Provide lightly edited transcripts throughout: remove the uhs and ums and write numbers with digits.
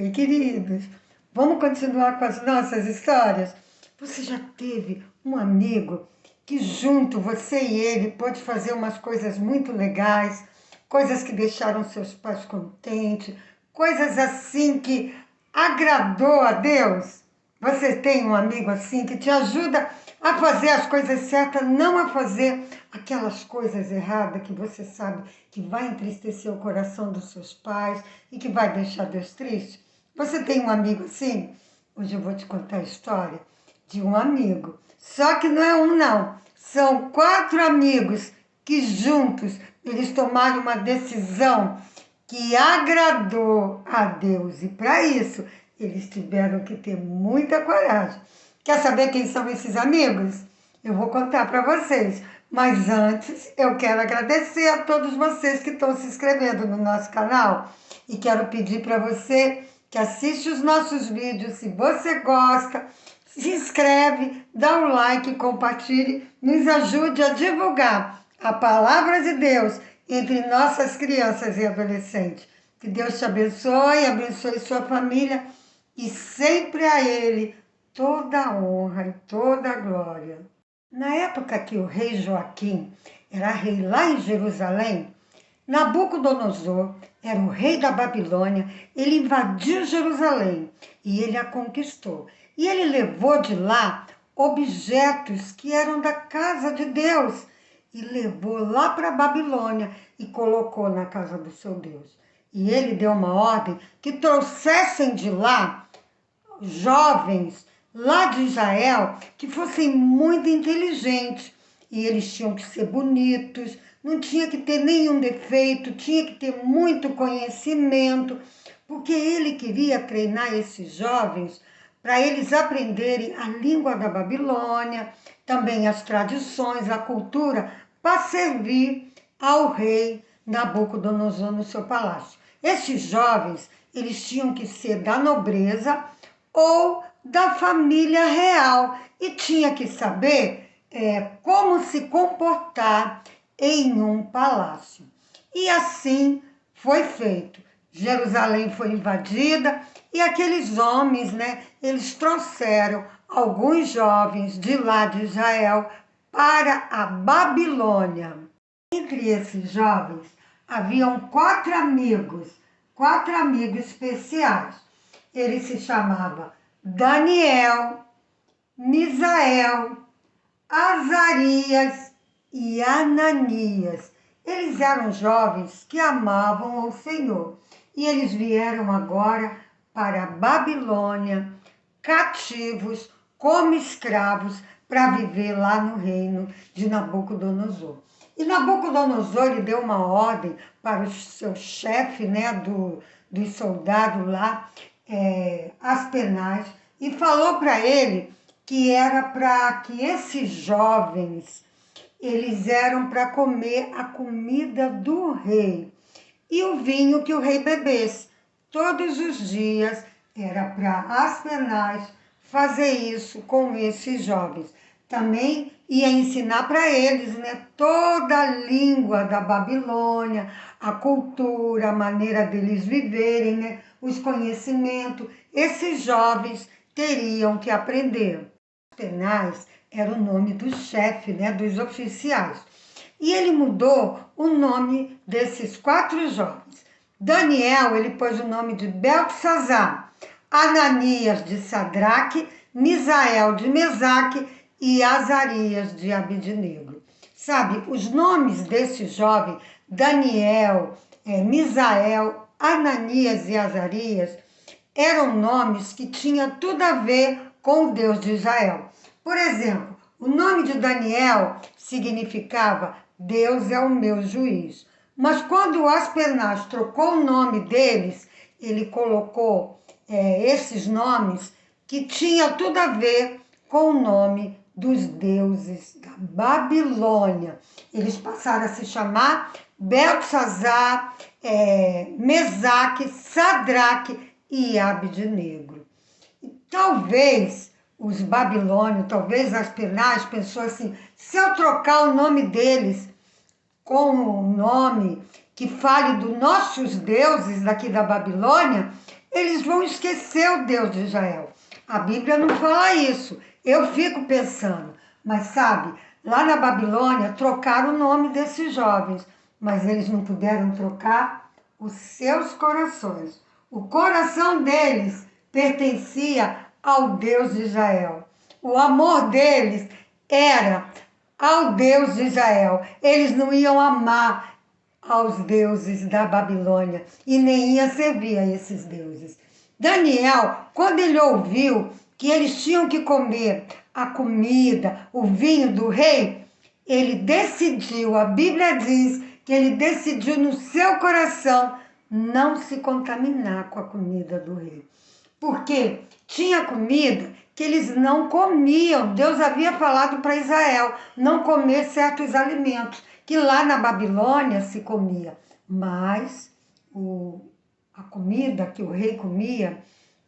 Oi, queridos. Vamos continuar com as nossas histórias? Você já teve um amigo que junto, você e ele, pôde fazer umas coisas muito legais, coisas que deixaram seus pais contentes, coisas assim que agradou a Deus? Você tem um amigo assim que te ajuda a fazer as coisas certas, não a fazer aquelas coisas erradas que você sabe que vai entristecer o coração dos seus pais e que vai deixar Deus triste? Você tem um amigo assim? Hoje eu vou te contar a história de um amigo. Só que não é um, não. São 4 amigos que juntos eles tomaram uma decisão que agradou a Deus. E para isso, eles tiveram que ter muita coragem. Quer saber quem são esses amigos? Eu vou contar para vocês. Mas antes, eu quero agradecer a todos vocês que estão se inscrevendo no nosso canal. E quero pedir para você que assiste os nossos vídeos, se você gosta, se inscreve, dá um like, compartilhe, nos ajude a divulgar a palavra de Deus entre nossas crianças e adolescentes. Que Deus te abençoe, abençoe sua família e sempre a Ele toda a honra e toda a glória. Na época que o rei Joaquim era rei lá em Jerusalém, Nabucodonosor era o rei da Babilônia, ele invadiu Jerusalém e ele a conquistou. E ele levou de lá objetos que eram da casa de Deus e levou lá para a Babilônia e colocou na casa do seu Deus. E ele deu uma ordem que trouxessem de lá jovens lá de Israel que fossem muito inteligentes. E eles tinham que ser bonitos, não tinha que ter nenhum defeito, tinha que ter muito conhecimento, porque ele queria treinar esses jovens para eles aprenderem a língua da Babilônia, também as tradições, a cultura, para servir ao rei Nabucodonosor no seu palácio. Esses jovens, eles tinham que ser da nobreza ou da família real e tinha que saber como se comportar em um palácio. E assim foi feito. Jerusalém foi invadida e aqueles homens, eles trouxeram alguns jovens de lá de Israel para a Babilônia. Entre esses jovens haviam 4 amigos especiais. Ele se chamava Daniel, Misael, Azarias e Ananias. Eles eram jovens que amavam ao Senhor e eles vieram agora para a Babilônia, cativos, como escravos, para viver lá no reino de Nabucodonosor. E Nabucodonosor ele deu uma ordem para o seu chefe, dos soldados lá, Aspenaz, e falou para ele que era para que esses jovens, eles eram para comer a comida do rei e o vinho que o rei bebesse. Todos os dias era para Aspenaz fazer isso com esses jovens. Também ia ensinar para eles toda a língua da Babilônia, a cultura, a maneira deles viverem, os conhecimentos. Esses jovens teriam que aprender. Aspenaz era o nome do chefe, dos oficiais. E ele mudou o nome desses 4 jovens. Daniel, ele pôs o nome de Beltesazar, Ananias de Sadraque, Misael de Mesaque e Azarias de Abidnego. Sabe, os nomes desses jovens, Daniel, Misael, Ananias e Azarias, eram nomes que tinham tudo a ver com o Deus de Israel. Por exemplo, o nome de Daniel significava Deus é o meu juiz. Mas quando o Aspenaz trocou o nome deles, ele colocou esses nomes que tinha tudo a ver com o nome dos deuses da Babilônia. Eles passaram a se chamar Beltesazar, Mesaque, Sadraque e Abidnego. E talvez os babilônios, talvez Aspenaz pensou assim, se eu trocar o nome deles com o nome que fale dos nossos deuses daqui da Babilônia, eles vão esquecer o Deus de Israel. A Bíblia não fala isso. Eu fico pensando, mas sabe, lá na Babilônia trocaram o nome desses jovens, mas eles não puderam trocar os seus corações. O coração deles pertencia ao Deus de Israel. O amor deles era ao Deus de Israel. Eles não iam amar aos deuses da Babilônia e nem iam servir a esses deuses. Daniel, quando ele ouviu que eles tinham que comer a comida, o vinho do rei, ele decidiu, a Bíblia diz que ele decidiu no seu coração não se contaminar com a comida do rei. Porque tinha comida que eles não comiam. Deus havia falado para Israel não comer certos alimentos, que lá na Babilônia se comia. Mas a comida que o rei comia,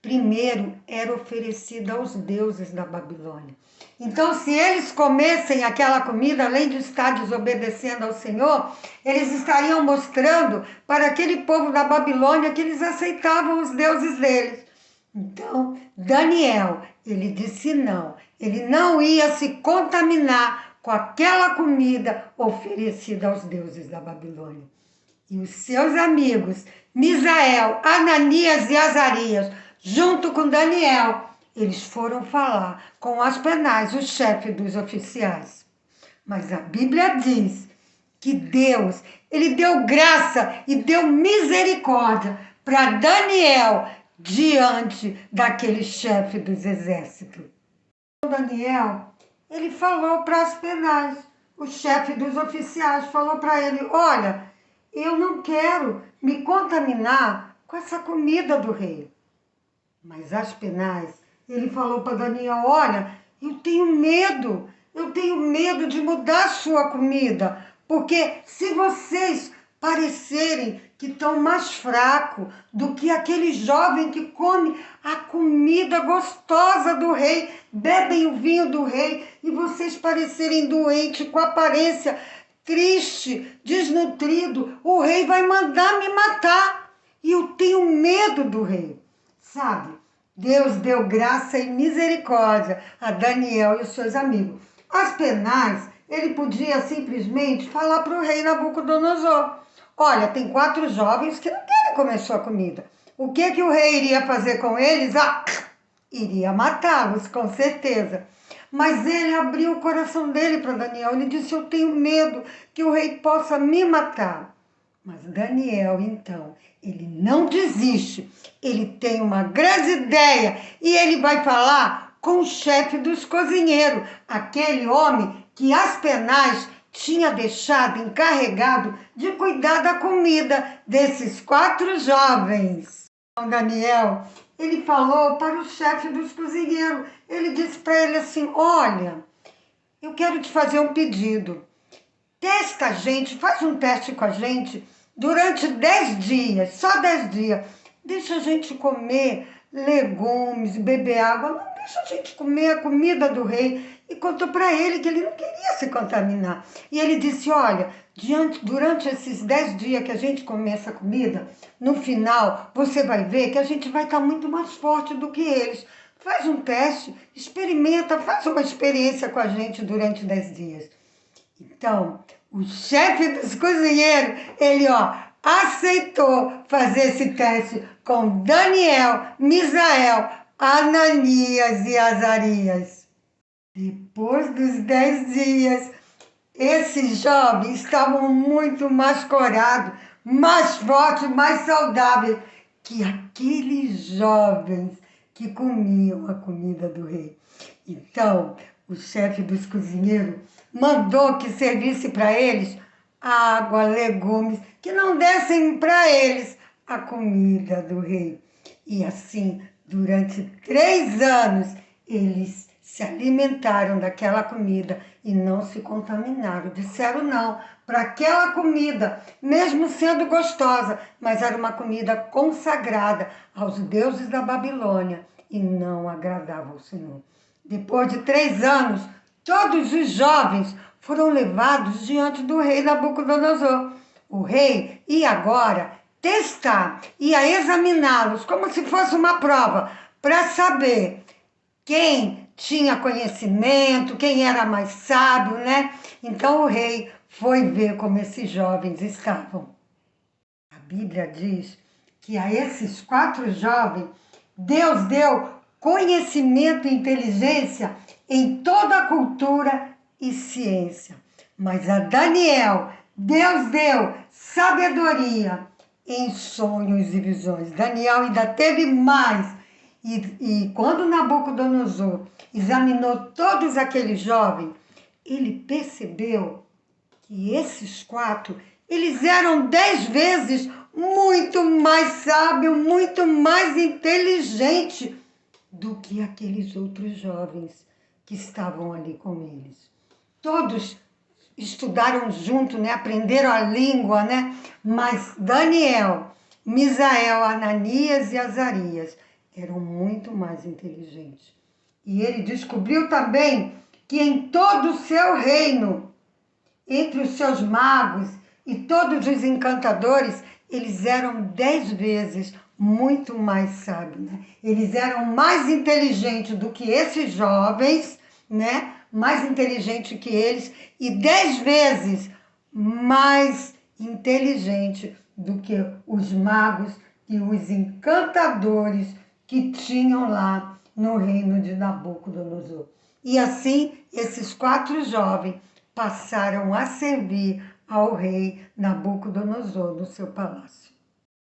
primeiro era oferecida aos deuses da Babilônia. Então, se eles comessem aquela comida, além de estar desobedecendo ao Senhor, eles estariam mostrando para aquele povo da Babilônia que eles aceitavam os deuses deles. Então, Daniel, ele disse não. Ele não ia se contaminar com aquela comida oferecida aos deuses da Babilônia. E os seus amigos, Misael, Ananias e Azarias, junto com Daniel, eles foram falar com Aspenaz, o chefe dos oficiais. Mas a Bíblia diz que Deus, ele deu graça e deu misericórdia para Daniel diante daquele chefe dos exércitos. Daniel, ele falou para Aspenaz, o chefe dos oficiais, falou para ele, olha, eu não quero me contaminar com essa comida do rei. Mas Aspenaz, ele falou para Daniel, olha, eu tenho medo de mudar a sua comida, porque se vocês parecerem que estão mais fracos do que aquele jovem que come a comida gostosa do rei, bebem o vinho do rei, e vocês parecerem doentes, com aparência triste, desnutrido, o rei vai mandar me matar. E eu tenho medo do rei. Sabe, Deus deu graça e misericórdia a Daniel e os seus amigos. Aspenaz, ele podia simplesmente falar para o rei Nabucodonosor, olha, tem 4 jovens que não querem comer sua comida. O que o rei iria fazer com eles? Iria matá-los, com certeza. Mas ele abriu o coração dele para Daniel. Ele disse, eu tenho medo que o rei possa me matar. Mas Daniel, então, ele não desiste. Ele tem uma grande ideia e ele vai falar com o chefe dos cozinheiros, aquele homem que Aspenaz tinha deixado encarregado de cuidar da comida desses 4 jovens. Então, Daniel, ele falou para o chefe dos cozinheiros, ele disse para ele assim, olha, eu quero te fazer um pedido, testa a gente, faz um teste com a gente durante 10 dias, só 10 dias, deixa a gente comer legumes, beber água, não deixa a gente comer a comida do rei. E contou para ele que ele não queria se contaminar. E ele disse, olha, durante esses 10 dias que a gente comer essa comida, no final você vai ver que a gente vai estar muito mais forte do que eles. Faz um teste, experimenta, faz uma experiência com a gente durante 10 dias. Então, o chefe dos cozinheiros, ele aceitou fazer esse teste com Daniel, Misael, Ananias e Azarias. Depois dos 10 dias, esses jovens estavam muito mais corados, mais fortes, mais saudáveis que aqueles jovens que comiam a comida do rei. Então, o chefe dos cozinheiros mandou que servisse para eles água, legumes, que não dessem para eles a comida do rei. E assim, durante 3 anos, eles se alimentaram daquela comida e não se contaminaram. Disseram não para aquela comida, mesmo sendo gostosa, mas era uma comida consagrada aos deuses da Babilônia e não agradava ao Senhor. Depois de 3 anos, todos os jovens foram levados diante do rei Nabucodonosor. O rei ia agora testar e a examiná-los como se fosse uma prova, para saber quem tinha conhecimento, quem era mais sábio, né? Então o rei foi ver como esses jovens estavam. A Bíblia diz que a esses 4 jovens, Deus deu conhecimento e inteligência em toda a cultura e ciência. Mas a Daniel, Deus deu sabedoria em sonhos e visões. Daniel ainda teve mais. E quando Nabucodonosor examinou todos aqueles jovens, ele percebeu que esses 4, eles eram 10 vezes muito mais sábios, muito mais inteligentes do que aqueles outros jovens que estavam ali com eles. Todos estudaram junto, né? Aprenderam a língua, né? Mas Daniel, Misael, Ananias e Azarias eram muito mais inteligentes. E ele descobriu também que em todo o seu reino, entre os seus magos e todos os encantadores, eles eram 10 vezes muito mais sábios, né? Eles eram mais inteligentes do que esses jovens, né? Mais inteligentes que eles e 10 vezes mais inteligente do que os magos e os encantadores que tinham lá no reino de Nabucodonosor. E assim, esses 4 jovens passaram a servir ao rei Nabucodonosor no seu palácio.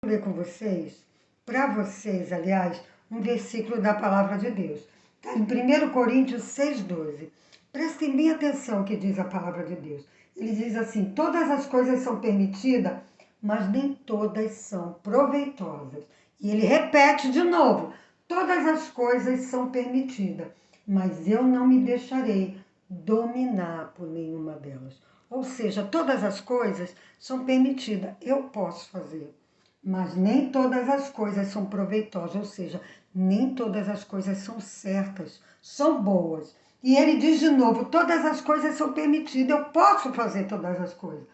Vou ler com vocês, para vocês, aliás, um versículo da palavra de Deus. Está em 1 Coríntios 6,12. Prestem bem atenção o que diz a palavra de Deus. Ele diz assim: todas as coisas são permitidas, mas nem todas são proveitosas. E ele repete de novo: todas as coisas são permitidas, mas eu não me deixarei dominar por nenhuma delas. Ou seja, todas as coisas são permitidas, eu posso fazer, mas nem todas as coisas são proveitosas, ou seja, nem todas as coisas são certas, são boas. E ele diz de novo: todas as coisas são permitidas, eu posso fazer todas as coisas,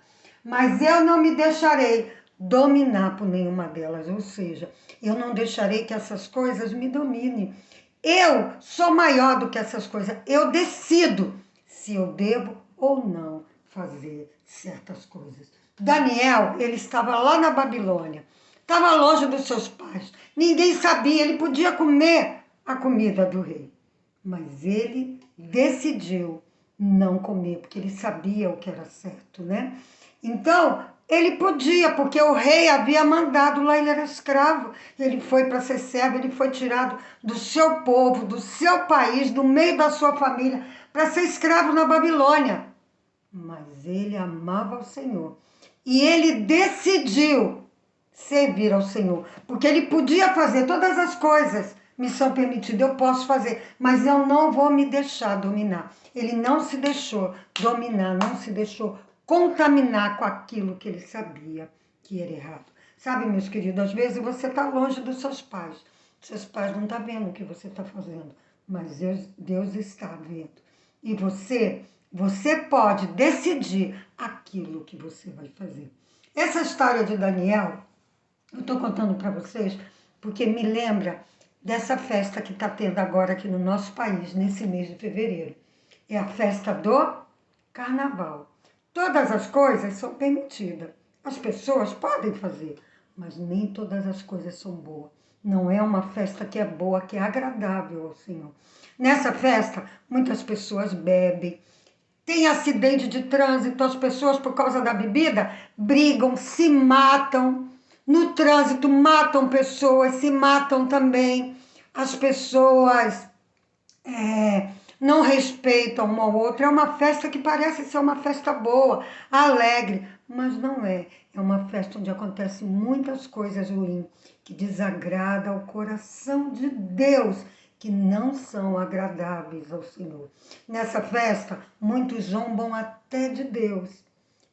mas eu não me deixarei dominar por nenhuma delas, ou seja, eu não deixarei que essas coisas me dominem. Eu sou maior do que essas coisas, eu decido se eu devo ou não fazer certas coisas. Daniel, ele estava lá na Babilônia, estava longe dos seus pais, ninguém sabia, ele podia comer a comida do rei, mas ele decidiu não comer, porque ele sabia o que era certo, né? Então, ele podia, porque o rei havia mandado lá, ele era escravo, ele foi para ser servo, ele foi tirado do seu povo, do seu país, do meio da sua família, para ser escravo na Babilônia. Mas ele amava o Senhor e ele decidiu servir ao Senhor, porque ele podia fazer todas as coisas, me são permitidas, eu posso fazer, mas eu não vou me deixar dominar. Ele não se deixou dominar, não se deixou contaminar com aquilo que ele sabia que era errado. Sabe, meus queridos, às vezes você está longe dos seus pais não estão vendo o que você está fazendo, mas Deus está vendo. E você pode decidir aquilo que você vai fazer. Essa história de Daniel, eu estou contando para vocês porque me lembra dessa festa que está tendo agora aqui no nosso país, nesse mês de fevereiro. É a festa do Carnaval. Todas as coisas são permitidas. As pessoas podem fazer, mas nem todas as coisas são boas. Não é uma festa que é boa, que é agradável ao Senhor. Nessa festa, muitas pessoas bebem, tem acidente de trânsito, as pessoas, por causa da bebida, brigam, se matam. No trânsito, matam pessoas, se matam também. As pessoas não respeitam uma ou outra. É uma festa que parece ser uma festa boa, alegre, mas não é. É uma festa onde acontecem muitas coisas ruins, que desagradam ao coração de Deus, que não são agradáveis ao Senhor. Nessa festa, muitos zombam até de Deus.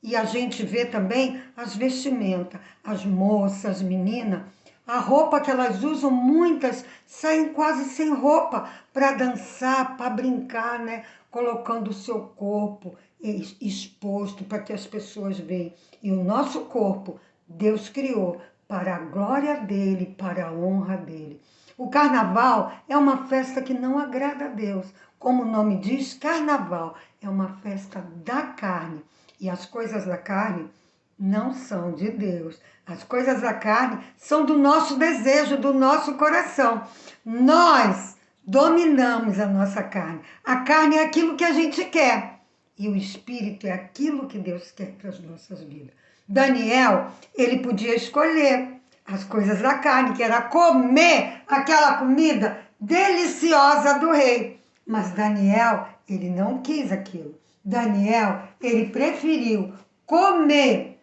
E a gente vê também as vestimentas, as moças, as meninas, a roupa que elas usam, muitas saem quase sem roupa para dançar, para brincar, né? Colocando o seu corpo exposto para que as pessoas vejam. E o nosso corpo, Deus criou para a glória dele, para a honra dele. O carnaval é uma festa que não agrada a Deus. Como o nome diz, carnaval é uma festa da carne. E as coisas da carne não são de Deus. As coisas da carne são do nosso desejo, do nosso coração. Nós dominamos a nossa carne. A carne é aquilo que a gente quer. E o espírito é aquilo que Deus quer para as nossas vidas. Daniel, ele podia escolher as coisas da carne, que era comer aquela comida deliciosa do rei. Mas Daniel, ele não quis aquilo. Daniel, ele preferiu comer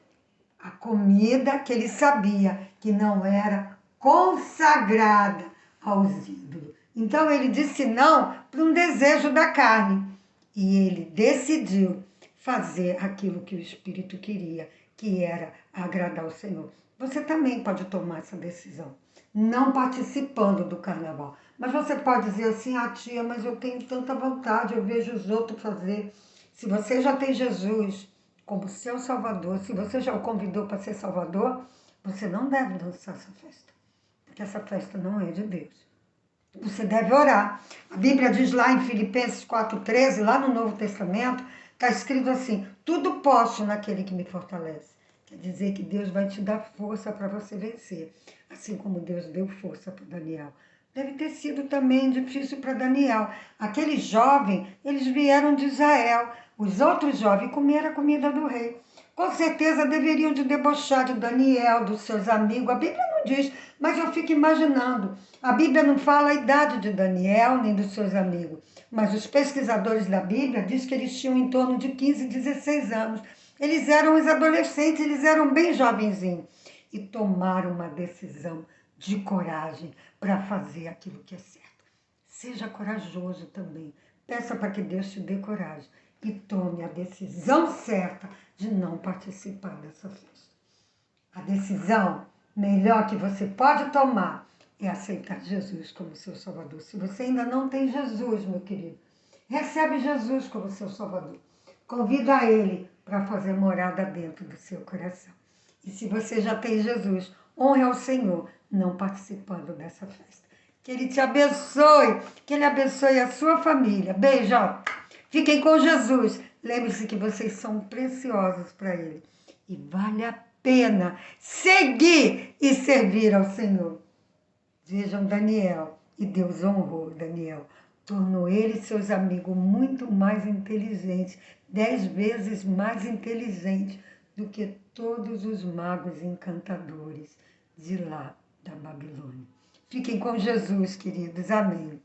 a comida que ele sabia que não era consagrada aos ídolos. Então ele disse não para um desejo da carne. E ele decidiu fazer aquilo que o Espírito queria, que era agradar o Senhor. Você também pode tomar essa decisão, não participando do carnaval. Mas você pode dizer assim, tia, mas eu tenho tanta vontade, eu vejo os outros fazer. Se você já tem Jesus como seu Salvador, se você já o convidou para ser Salvador, você não deve dançar essa festa, porque essa festa não é de Deus. Você deve orar. A Bíblia diz lá em Filipenses 4,13, lá no Novo Testamento, está escrito assim, tudo posso naquele que me fortalece. Quer dizer que Deus vai te dar força para você vencer, assim como Deus deu força para Daniel. Deve ter sido também difícil para Daniel. Aquele jovem, eles vieram de Israel. Os outros jovens comeram a comida do rei. Com certeza deveriam de debochar de Daniel, dos seus amigos. A Bíblia não diz, mas eu fico imaginando. A Bíblia não fala a idade de Daniel nem dos seus amigos. Mas os pesquisadores da Bíblia dizem que eles tinham em torno de 15, 16 anos. Eles eram os adolescentes, eles eram bem jovenzinhos. E tomaram uma decisão de coragem para fazer aquilo que é certo. Seja corajoso também. Peça para que Deus te dê coragem e tome a decisão certa de não participar dessa festa. A decisão melhor que você pode tomar é aceitar Jesus como seu Salvador. Se você ainda não tem Jesus, meu querido, recebe Jesus como seu Salvador. Convida Ele para fazer morada dentro do seu coração. E se você já tem Jesus, honre ao Senhor não participando dessa festa. Que Ele te abençoe, que Ele abençoe a sua família. Beijo, ó. Fiquem com Jesus. Lembre-se que vocês são preciosos para Ele. E vale a pena seguir e servir ao Senhor. Vejam Daniel, e Deus honrou Daniel. Tornou ele e seus amigos muito mais inteligentes, 10 vezes mais inteligentes do que todos os magos encantadores de lá da Babilônia. Fiquem com Jesus, queridos. Amém.